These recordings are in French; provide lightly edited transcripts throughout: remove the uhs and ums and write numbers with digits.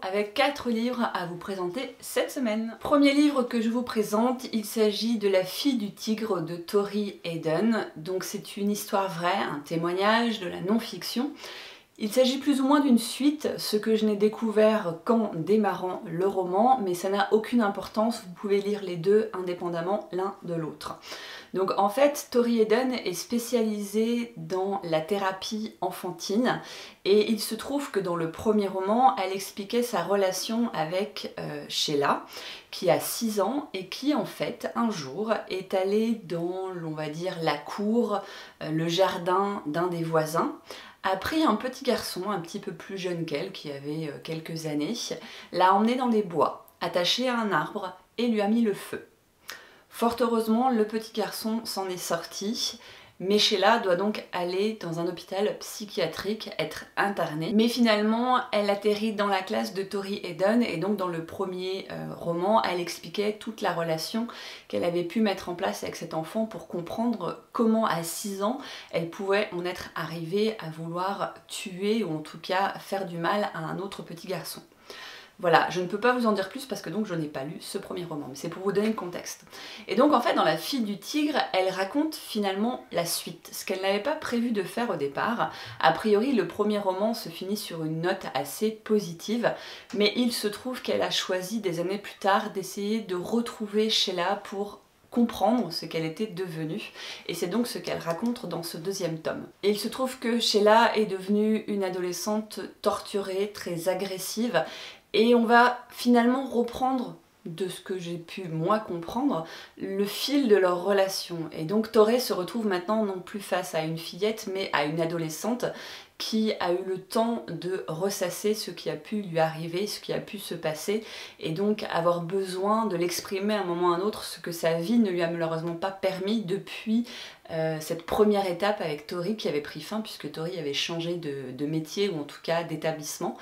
avec 4 livres à vous présenter cette semaine. Premier livre que je vous présente, il s'agit de La fille du tigre de Tori Hayden. Donc c'est une histoire vraie, un témoignage de la non-fiction. Il s'agit plus ou moins d'une suite, ce que je n'ai découvert qu'en démarrant le roman, mais ça n'a aucune importance, vous pouvez lire les deux indépendamment l'un de l'autre. Donc en fait, Tori Hayden est spécialisée dans la thérapie enfantine et il se trouve que dans le premier roman, elle expliquait sa relation avec Sheila, qui a 6 ans et qui en fait un jour est allée dans, on va dire, la cour, le jardin d'un des voisins, a pris un petit garçon un petit peu plus jeune qu'elle, qui avait quelques années, l'a emmené dans les bois, attaché à un arbre et lui a mis le feu. Fort heureusement, le petit garçon s'en est sorti, mais Sheila doit donc aller dans un hôpital psychiatrique, être internée. Mais finalement, elle atterrit dans la classe de Tori Hayden, et donc dans le premier roman, elle expliquait toute la relation qu'elle avait pu mettre en place avec cet enfant pour comprendre comment à 6 ans, elle pouvait en être arrivée à vouloir tuer, ou en tout cas faire du mal à un autre petit garçon. Voilà, je ne peux pas vous en dire plus parce que donc je n'ai pas lu ce premier roman, mais c'est pour vous donner le contexte. Et donc en fait dans La fille du tigre, elle raconte finalement la suite, ce qu'elle n'avait pas prévu de faire au départ. A priori le premier roman se finit sur une note assez positive, mais il se trouve qu'elle a choisi des années plus tard d'essayer de retrouver Sheila pour comprendre ce qu'elle était devenue, et c'est donc ce qu'elle raconte dans ce deuxième tome. Et il se trouve que Sheila est devenue une adolescente torturée, très agressive, et on va finalement reprendre, de ce que j'ai pu moi comprendre, le fil de leur relation. Et donc Tori se retrouve maintenant non plus face à une fillette, mais à une adolescente qui a eu le temps de ressasser ce qui a pu lui arriver, ce qui a pu se passer, et donc avoir besoin de l'exprimer à un moment ou à un autre, ce que sa vie ne lui a malheureusement pas permis depuis cette première étape avec Tori qui avait pris fin, puisque Tori avait changé de métier, ou en tout cas d'établissement,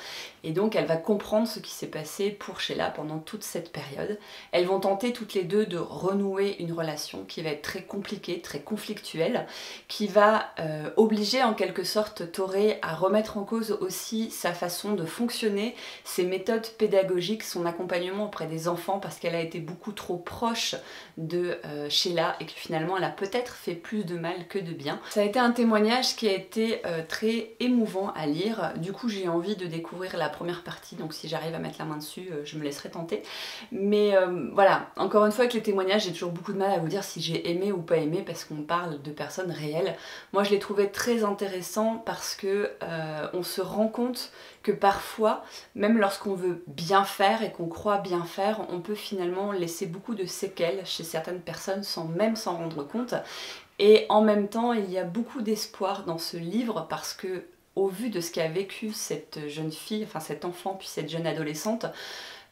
et donc elle va comprendre ce qui s'est passé pour Sheila pendant toute cette période. Elles vont tenter toutes les deux de renouer une relation qui va être très compliquée, très conflictuelle, qui va obliger en quelque sorte Tori à remettre en cause aussi sa façon de fonctionner, ses méthodes pédagogiques, son accompagnement auprès des enfants, parce qu'elle a été beaucoup trop proche de Sheila et que finalement elle a peut-être fait plus de mal que de bien. Ça a été un témoignage qui a été très émouvant à lire, du coup j'ai envie de découvrir la première partie, donc si j'arrive à mettre la main dessus, je me laisserai tenter. Mais voilà, encore une fois avec les témoignages, j'ai toujours beaucoup de mal à vous dire si j'ai aimé ou pas aimé, parce qu'on parle de personnes réelles. Moi je l'ai trouvé très intéressant parce que on se rend compte que parfois, même lorsqu'on veut bien faire et qu'on croit bien faire, on peut finalement laisser beaucoup de séquelles chez certaines personnes sans même s'en rendre compte. Et en même temps, il y a beaucoup d'espoir dans ce livre parce que, au vu de ce qu'a vécu cette jeune fille, enfin cet enfant puis cette jeune adolescente,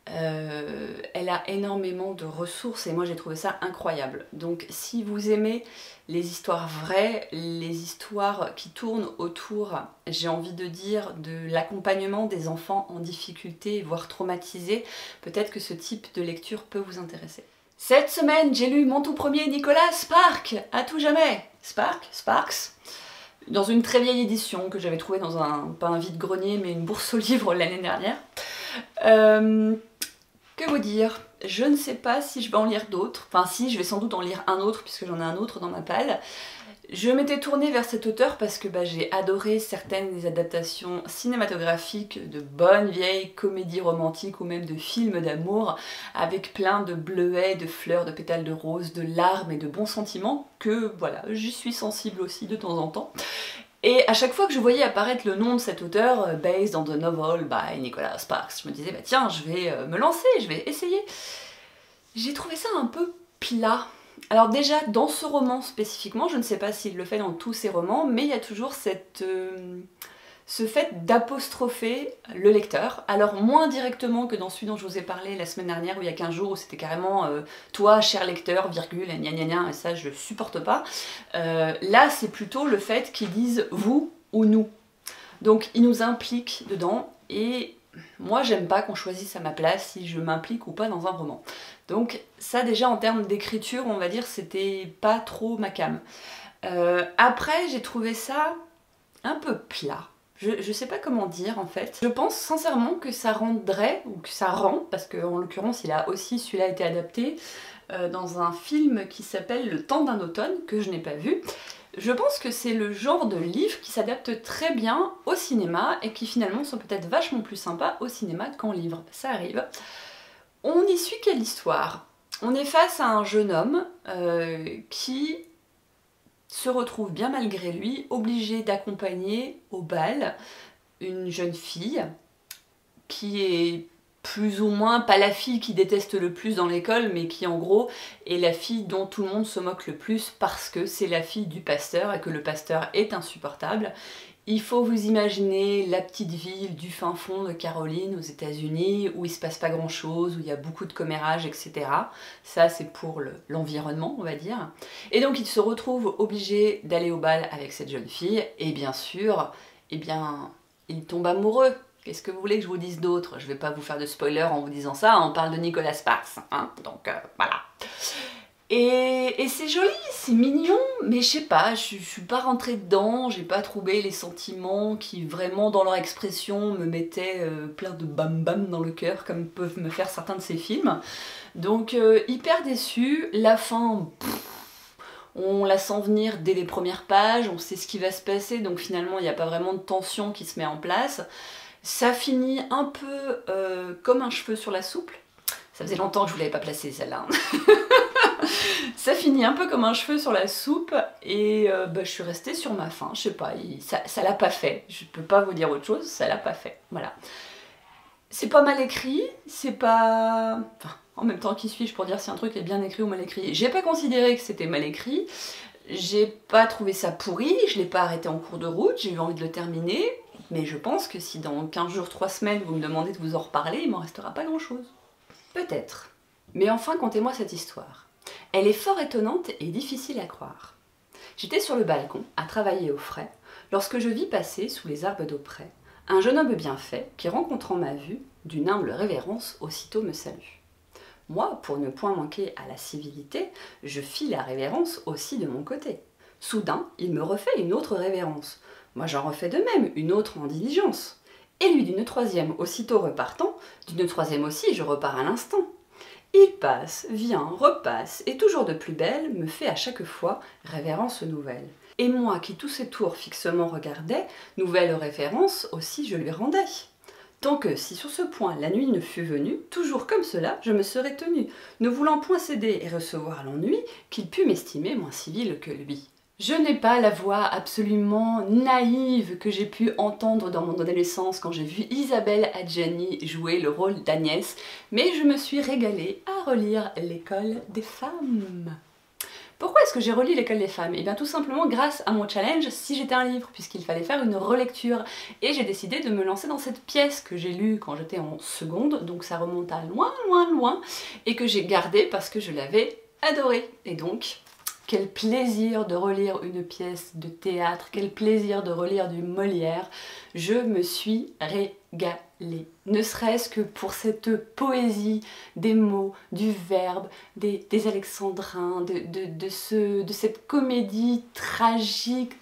elle a énormément de ressources et moi j'ai trouvé ça incroyable. Donc si vous aimez les histoires vraies, les histoires qui tournent autour, j'ai envie de dire, de l'accompagnement des enfants en difficulté, voire traumatisés, peut-être que ce type de lecture peut vous intéresser. Cette semaine, j'ai lu mon tout premier Nicolas Sparks, à tout jamais. Sparks, dans une très vieille édition que j'avais trouvée dans pas un vide-grenier, mais une bourse aux livres l'année dernière. Que vous dire? Je ne sais pas si je vais en lire d'autres. Enfin si, je vais sans doute en lire un autre puisque j'en ai un autre dans ma palle. Je m'étais tournée vers cet auteur parce que j'ai adoré certaines des adaptations cinématographiques de bonnes vieilles comédies romantiques ou même de films d'amour avec plein de bleuets, de fleurs, de pétales de roses, de larmes et de bons sentiments que voilà, j'y suis sensible aussi de temps en temps. Et à chaque fois que je voyais apparaître le nom de cet auteur, based on the novel by Nicolas Sparks, je me disais bah tiens, je vais me lancer, je vais essayer. J'ai trouvé ça un peu plat. Alors déjà, dans ce roman spécifiquement, je ne sais pas s'il le fait dans tous ses romans, mais il y a toujours ce fait d'apostropher le lecteur. Alors moins directement que dans celui dont je vous ai parlé la semaine dernière, où il y a 15 jours, où c'était carrément toi, cher lecteur, virgule, gna gna gna, et ça je supporte pas. Là, c'est plutôt le fait qu'ils disent vous ou nous. Donc il nous implique dedans, et moi j'aime pas qu'on choisisse à ma place si je m'implique ou pas dans un roman. Donc ça déjà en termes d'écriture, on va dire, c'était pas trop ma came. Après j'ai trouvé ça un peu plat. Je sais pas comment dire en fait. Je pense sincèrement que ça rendrait, ou que ça rend, parce qu'en l'occurrence il a aussi celui-là été adapté dans un film qui s'appelle Le temps d'un automne, que je n'ai pas vu. Je pense que c'est le genre de livre qui s'adapte très bien au cinéma et qui finalement sont peut-être vachement plus sympas au cinéma qu'en livre. Ça arrive. On y suit quelle histoire? On est face à un jeune homme qui se retrouve bien malgré lui obligé d'accompagner au bal une jeune fille qui est plus ou moins pas la fille qui déteste le plus dans l'école, mais qui en gros est la fille dont tout le monde se moque le plus parce que c'est la fille du pasteur et que le pasteur est insupportable. Il faut vous imaginer la petite ville du fin fond de Caroline aux États-Unis où il se passe pas grand chose, où il y a beaucoup de commérages, etc. Ça c'est pour l'environnement, on va dire. Et donc il se retrouve obligé d'aller au bal avec cette jeune fille et bien sûr, eh bien, il tombe amoureux. Qu'est-ce que vous voulez que je vous dise d'autre? Je vais pas vous faire de spoiler en vous disant ça, on parle de Nicolas Sparks, hein, donc voilà. Et c'est joli, c'est mignon, mais je sais pas, je suis pas rentrée dedans, j'ai pas trouvé les sentiments qui vraiment dans leur expression me mettaient plein de bam bam dans le cœur comme peuvent me faire certains de ces films. Donc hyper déçue, la fin, on la sent venir dès les premières pages, on sait ce qui va se passer, donc finalement il n'y a pas vraiment de tension qui se met en place. Ça finit un peu comme un cheveu sur la soupe. Ça faisait longtemps que je vous l'avais pas placé celle-là. Ça finit un peu comme un cheveu sur la soupe et je suis restée sur ma faim, je sais pas, ça l'a pas fait. Je peux pas vous dire autre chose, ça l'a pas fait. Voilà. C'est pas mal écrit, c'est pas... Enfin, en même temps, qui suis-je pour dire si un truc est bien écrit ou mal écrit? J'ai pas considéré que c'était mal écrit, j'ai pas trouvé ça pourri, je l'ai pas arrêté en cours de route, j'ai eu envie de le terminer. Mais je pense que si dans 15 jours, 3 semaines, vous me demandez de vous en reparler, il m'en restera pas grand-chose. Peut-être. Mais enfin, contez-moi cette histoire. Elle est fort étonnante et difficile à croire. J'étais sur le balcon, à travailler au frais, lorsque je vis passer, sous les arbres d'auprès, un jeune homme bien fait, qui, rencontrant ma vue, d'une humble révérence, aussitôt me salue. Moi, pour ne point manquer à la civilité, je fis la révérence aussi de mon côté. Soudain, il me refait une autre révérence. Moi j'en refais de même, une autre en diligence. Et lui d'une troisième aussitôt repartant, d'une troisième aussi je repars à l'instant. Il passe, vient, repasse, et toujours de plus belle, me fait à chaque fois révérence nouvelle. Et moi qui tous ces tours fixement regardais, nouvelle référence aussi je lui rendais. Tant que, si sur ce point la nuit ne fût venue, toujours comme cela je me serais tenue, ne voulant point céder et recevoir l'ennui, qu'il pût m'estimer moins civil que lui. Je n'ai pas la voix absolument naïve que j'ai pu entendre dans mon adolescence quand j'ai vu Isabelle Adjani jouer le rôle d'Agnès, mais je me suis régalée à relire L'école des femmes. Pourquoi est-ce que j'ai relu L'école des femmes? Eh bien tout simplement grâce à mon challenge Si j'étais un livre, puisqu'il fallait faire une relecture. Et j'ai décidé de me lancer dans cette pièce que j'ai lue quand j'étais en seconde, donc ça remonte à loin, loin, loin, et que j'ai gardée parce que je l'avais adorée. Et donc... quel plaisir de relire une pièce de théâtre, quel plaisir de relire du Molière. Je me suis régalée. Ne serait-ce que pour cette poésie des mots, du verbe, des alexandrins, de cette comédie tragique,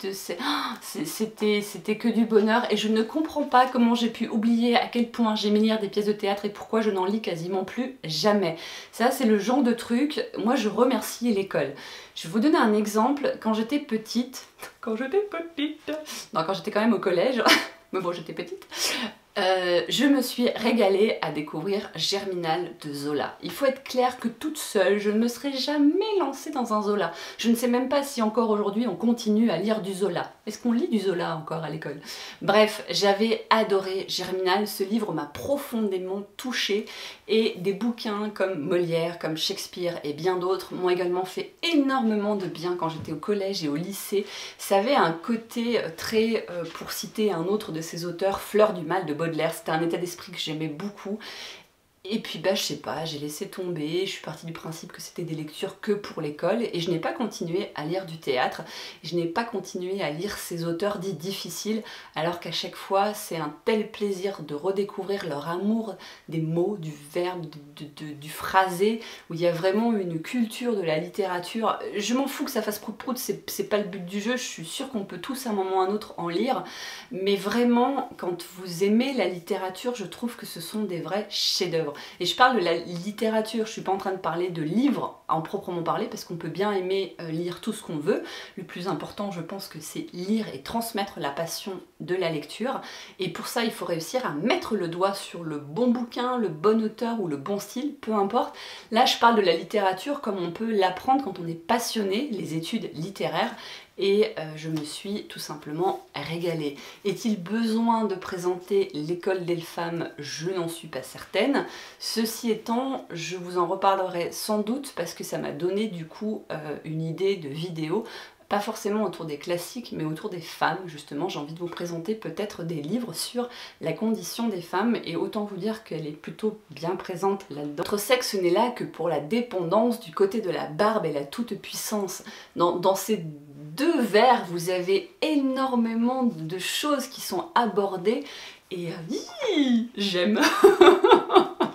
c'était que du bonheur et je ne comprends pas comment j'ai pu oublier à quel point j'aimais lire des pièces de théâtre et pourquoi je n'en lis quasiment plus jamais. Ça c'est le genre de truc, moi je remercie l'école. Je vais vous donner un exemple, quand j'étais petite, quand j'étais quand même au collège, mais bon j'étais petite, je me suis régalée à découvrir Germinal de Zola. Il faut être clair que toute seule, je ne me serais jamais lancée dans un Zola. Je ne sais même pas si encore aujourd'hui on continue à lire du Zola. Est-ce qu'on lit du Zola encore à l'école? Bref, j'avais adoré Germinal, ce livre m'a profondément touchée et des bouquins comme Molière, comme Shakespeare et bien d'autres m'ont également fait énormément de bien quand j'étais au collège et au lycée. Ça avait un côté très, pour citer un autre de ses auteurs, Fleur du mal de Baudelaire, c'était un état d'esprit que j'aimais beaucoup. Et puis bah je sais pas, j'ai laissé tomber, je suis partie du principe que c'était des lectures que pour l'école et je n'ai pas continué à lire du théâtre, je n'ai pas continué à lire ces auteurs dits difficiles alors qu'à chaque fois c'est un tel plaisir de redécouvrir leur amour des mots, du verbe, du phrasé, où il y a vraiment une culture de la littérature. Je m'en fous que ça fasse prout-prout, c'est pas le but du jeu, je suis sûre qu'on peut tous à un moment ou à un autre en lire, mais vraiment quand vous aimez la littérature, je trouve que ce sont des vrais chefs-d'œuvre. Et je parle de la littérature, je suis pas en train de parler de livres en proprement parler, parce qu'on peut bien aimer lire tout ce qu'on veut. Le plus important, je pense que c'est lire et transmettre la passion de la lecture. Et pour ça, il faut réussir à mettre le doigt sur le bon bouquin, le bon auteur ou le bon style, peu importe. Là, je parle de la littérature comme on peut l'apprendre quand on est passionné, les études littéraires. Et je me suis tout simplement régalée. Est-il besoin de présenter l'école des femmes? Je n'en suis pas certaine. Ceci étant, je vous en reparlerai sans doute parce que ça m'a donné du coup une idée de vidéo. Pas forcément autour des classiques, mais autour des femmes, justement. J'ai envie de vous présenter peut-être des livres sur la condition des femmes, et autant vous dire qu'elle est plutôt bien présente là-dedans. Notre sexe n'est là que pour la dépendance, du côté de la barbe et la toute-puissance. Dans ces deux vers, vous avez énormément de choses qui sont abordées, et j'aime.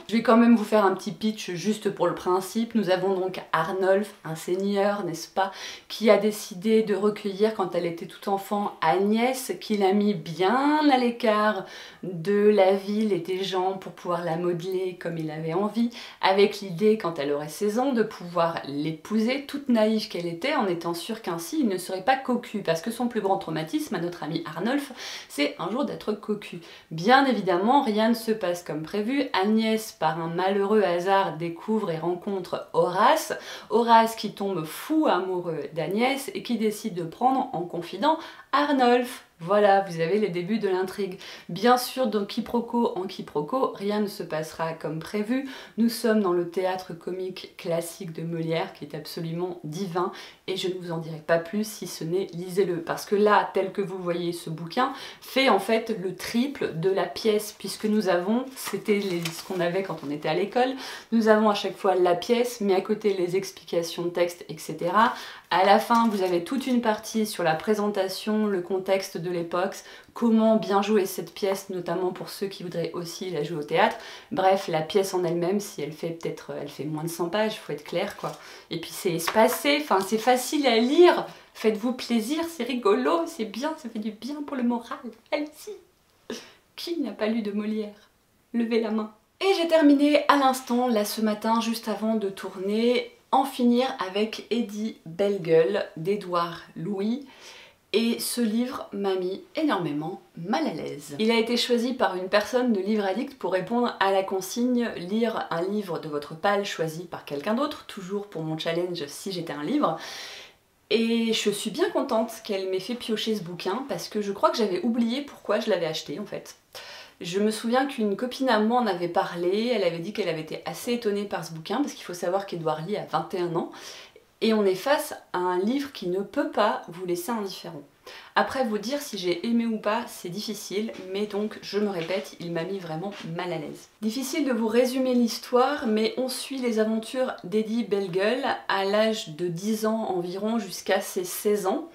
Je vais quand même vous faire un petit pitch juste pour le principe. Nous avons donc Arnulf, un seigneur, n'est-ce pas, qui a décidé de recueillir quand elle était tout enfant Agnès, qu'il a mis bien à l'écart de la ville et des gens pour pouvoir la modeler comme il avait envie, avec l'idée quand elle aurait 16 ans de pouvoir l'épouser, toute naïve qu'elle était, en étant sûre qu'ainsi il ne serait pas cocu, parce que son plus grand traumatisme à notre ami Arnulf, c'est un jour d'être cocu. Bien évidemment, rien ne se passe comme prévu. Agnès, par un malheureux hasard, découvre et rencontre Horace. Horace qui tombe fou amoureux d'Agnès et qui décide de prendre en confident Arnulf. Voilà, vous avez les débuts de l'intrigue. Bien sûr, dans quiproquo en quiproquo, rien ne se passera comme prévu. Nous sommes dans le théâtre comique classique de Molière, qui est absolument divin, et je ne vous en dirai pas plus si ce n'est lisez-le. Parce que là, tel que vous voyez ce bouquin, fait en fait le triple de la pièce, puisque nous avons, c'était ce qu'on avait quand on était à l'école, nous avons à chaque fois la pièce, mais à côté les explications de texte, etc. À la fin, vous avez toute une partie sur la présentation, le contexte de l'époque, comment bien jouer cette pièce, notamment pour ceux qui voudraient aussi la jouer au théâtre. Bref, la pièce en elle-même, si elle fait peut-être, elle fait moins de 100 pages, faut être clair quoi. Et puis c'est espacé, enfin c'est facile à lire, faites-vous plaisir, c'est rigolo, c'est bien, ça fait du bien pour le moral. Allez-y. Qui n'a pas lu de Molière? Levez la main. Et j'ai terminé à l'instant, là ce matin, juste avant de tourner, En finir avec Eddie Bellegueule d'Édouard Louis. Et ce livre m'a mis énormément mal à l'aise. Il a été choisi par une personne de Livre Addict pour répondre à la consigne lire un livre de votre palle choisi par quelqu'un d'autre, toujours pour mon challenge si j'étais un livre. Et je suis bien contente qu'elle m'ait fait piocher ce bouquin parce que je crois que j'avais oublié pourquoi je l'avais acheté en fait. Je me souviens qu'une copine à moi en avait parlé, elle avait dit qu'elle avait été assez étonnée par ce bouquin parce qu'il faut savoir qu'Édouard Louis a 21 ans et on est face à un livre qui ne peut pas vous laisser indifférent. Après, vous dire si j'ai aimé ou pas, c'est difficile, mais donc, je me répète, il m'a mis vraiment mal à l'aise. Difficile de vous résumer l'histoire, mais on suit les aventures d'Eddie Bellegueule à l'âge de 10 ans environ jusqu'à ses 16 ans.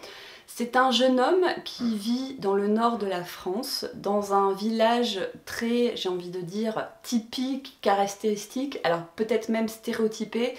C'est un jeune homme qui vit dans le nord de la France, dans un village très, j'ai envie de dire, typique, caractéristique, alors peut-être même stéréotypé,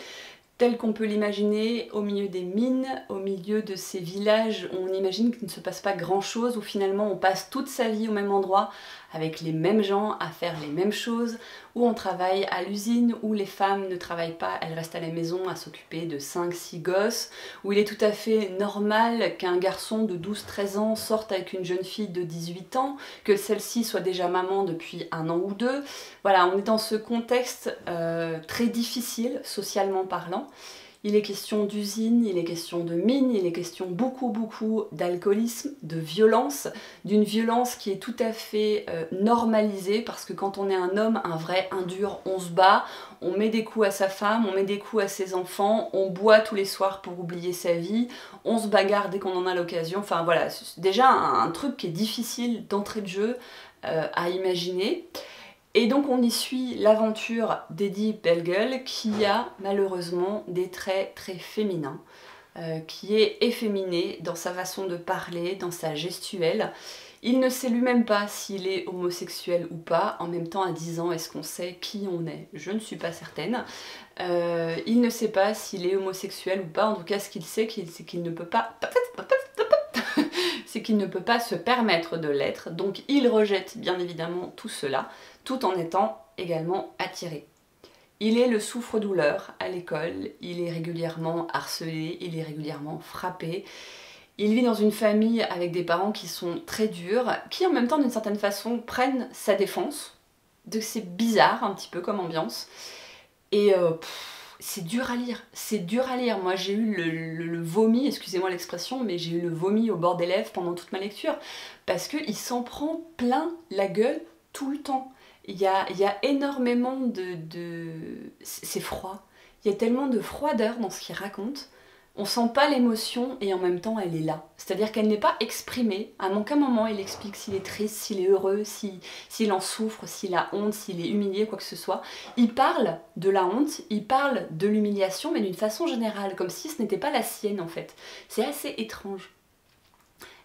tel qu'on peut l'imaginer au milieu des mines, au milieu de ces villages où on imagine qu'il ne se passe pas grand chose, où finalement on passe toute sa vie au même endroit, avec les mêmes gens, à faire les mêmes choses, où on travaille à l'usine, où les femmes ne travaillent pas, elles restent à la maison à s'occuper de 5-6 gosses, où il est tout à fait normal qu'un garçon de 12-13 ans sorte avec une jeune fille de 18 ans, que celle-ci soit déjà maman depuis 1 an ou 2. Voilà, on est dans ce contexte très difficile, socialement parlant. Il est question d'usine, il est question de mine, il est question beaucoup d'alcoolisme, de violence, d'une violence qui est tout à fait normalisée parce que quand on est un homme, un vrai, un dur, on se bat, on met des coups à sa femme, on met des coups à ses enfants, on boit tous les soirs pour oublier sa vie, on se bagarre dès qu'on en a l'occasion, enfin voilà, c'est déjà un truc qui est difficile d'entrée de jeu à imaginer. Et donc on y suit l'aventure d'Eddie Bellegueule qui a malheureusement des traits très féminins, qui est efféminé dans sa façon de parler, dans sa gestuelle. Il ne sait lui-même pas s'il est homosexuel ou pas. En même temps, à 10 ans, est-ce qu'on sait qui on est? Je ne suis pas certaine. Il ne sait pas s'il est homosexuel ou pas. En tout cas, ce qu'il sait, c'est qu'il ne peut pas... c'est qu'il ne peut pas se permettre de l'être. Donc il rejette bien évidemment tout cela, tout en étant également attiré. Il est le souffre-douleur à l'école, il est régulièrement harcelé, il est régulièrement frappé. Il vit dans une famille avec des parents qui sont très durs, qui en même temps d'une certaine façon prennent sa défense. Donc c'est bizarre un petit peu comme ambiance. Et c'est dur à lire, c'est dur à lire. Moi j'ai eu le vomi, excusez-moi l'expression, mais j'ai eu le vomi au bord des lèvres pendant toute ma lecture. Parce qu'il s'en prend plein la gueule tout le temps. Il y a énormément c'est froid. Il y a tellement de froideur dans ce qu'il raconte. On sent pas l'émotion et en même temps elle est là. C'est-à-dire qu'elle n'est pas exprimée. À aucun moment il explique s'il est triste, s'il est heureux, s'il en souffre, s'il a honte, s'il est humilié, quoi que ce soit. Il parle de la honte, il parle de l'humiliation, mais d'une façon générale, comme si ce n'était pas la sienne en fait. C'est assez étrange.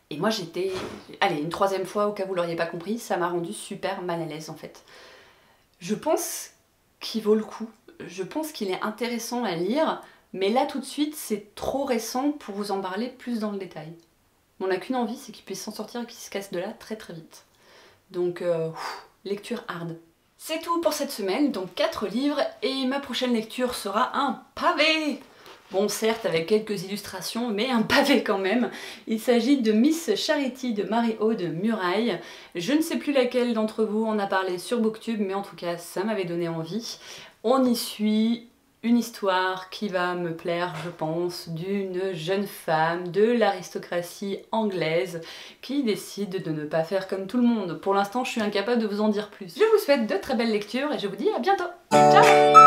Et moi j'étais... Allez, une troisième fois, au cas où vous l'auriez pas compris, ça m'a rendu super mal à l'aise en fait. Je pense qu'il vaut le coup. Je pense qu'il est intéressant à lire. Mais là tout de suite c'est trop récent pour vous en parler plus dans le détail. On n'a qu'une envie, c'est qu'il puisse s'en sortir et qu'il se casse de là très très vite. Donc lecture hard. C'est tout pour cette semaine, donc 4 livres et ma prochaine lecture sera un pavé. Bon certes avec quelques illustrations mais un pavé quand même. Il s'agit de Miss Charity de Marie-Aude Muraille. Je ne sais plus laquelle d'entre vous en a parlé sur Booktube mais en tout cas ça m'avait donné envie. On y suit une histoire qui va me plaire, je pense, d'une jeune femme de l'aristocratie anglaise qui décide de ne pas faire comme tout le monde. Pour l'instant, je suis incapable de vous en dire plus. Je vous souhaite de très belles lectures et je vous dis à bientôt. Ciao!